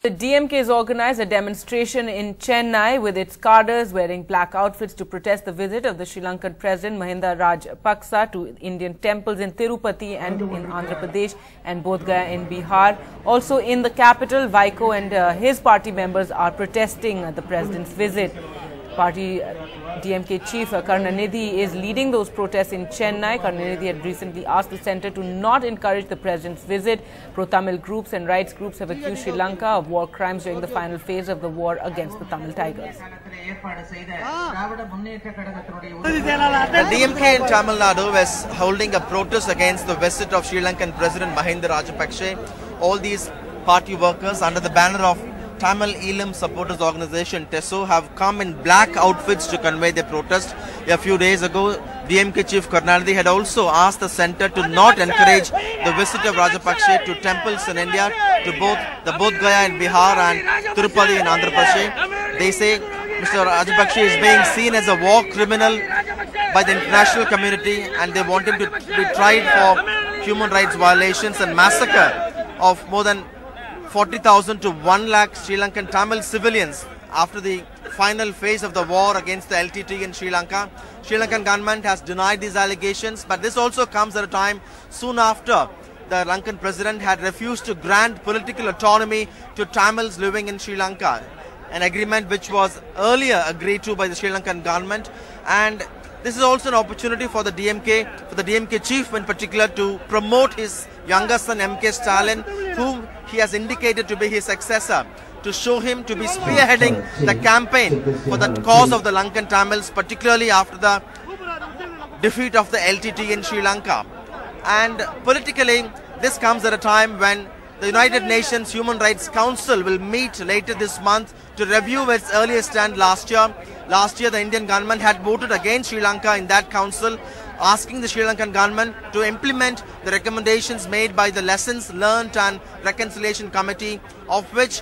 The DMK has organized a demonstration in Chennai with its cadres wearing black outfits to protest the visit of the Sri Lankan President Mahinda Rajapakse to Indian temples in Tirupati and in Andhra Pradesh and Bodh Gaya in Bihar. Also in the capital, Vaiko and his party members are protesting the President's visit. Party DMK chief Karunanidhi is leading those protests in Chennai. Karunanidhi had recently asked the centre to not encourage the President's visit. Pro-Tamil groups and rights groups have accused Sri Lanka of war crimes during the final phase of the war against the Tamil Tigers. The DMK in Tamil Nadu is holding a protest against the visit of Sri Lankan President Mahinda Rajapakse. All these party workers under the banner of Tamil Elam Supporters Organization TESO have come in black outfits to convey their protest. A few days ago, DMK Chief Karunanidhi had also asked the centre to not encourage the visit of Rajapakse to temples in India, to both the Bodh Gaya in Bihar and Tirupati in Andhra Pradesh. They say Mr. Rajapakse is being seen as a war criminal by the international community and they want him to be tried for human rights violations and massacre of more than 40,000 to 1 lakh Sri Lankan Tamil civilians after the final phase of the war against the LTT in Sri Lanka. Sri Lankan government has denied these allegations, but this also comes at a time soon after the Lankan president had refused to grant political autonomy to Tamils living in Sri Lanka, an agreement which was earlier agreed to by the Sri Lankan government. And this is also an opportunity for the DMK chief in particular to promote his younger son M Stalin, whom he has indicated to be his successor, to show him to be spearheading the campaign for the cause of the Lankan Tamils, particularly after the defeat of the LTT in Sri Lanka. And politically, this comes at a time when the United Nations Human Rights Council will meet later this month to review its earlier stand last year. Last year, the Indian government had voted against Sri Lanka in that council, asking the Sri Lankan government to implement the recommendations made by the Lessons Learned and Reconciliation Committee, of which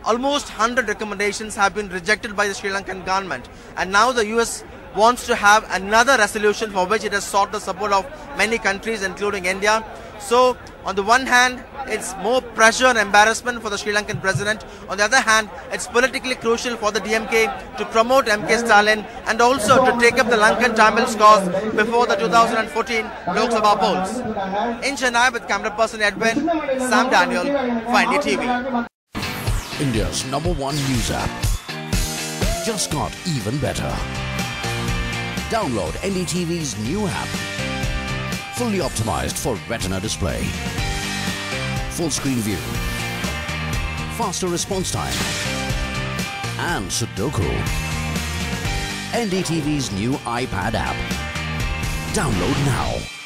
almost 100 recommendations have been rejected by the Sri Lankan government. And now the US wants to have another resolution for which it has sought the support of many countries, including India. So, on the one hand, it's more pressure and embarrassment for the Sri Lankan president. On the other hand, it's politically crucial for the DMK to promote M Stalin and also to take up the Lankan Tamils cause before the 2014 Lok Sabha polls. In Chennai with camera person Edwin, Sam Daniel for NDTV. India's #1 news app just got even better. Download NDTV's new app. Fully optimized for retina display. Full screen view. Faster response time. And Sudoku. NDTV's new iPad app. Download now.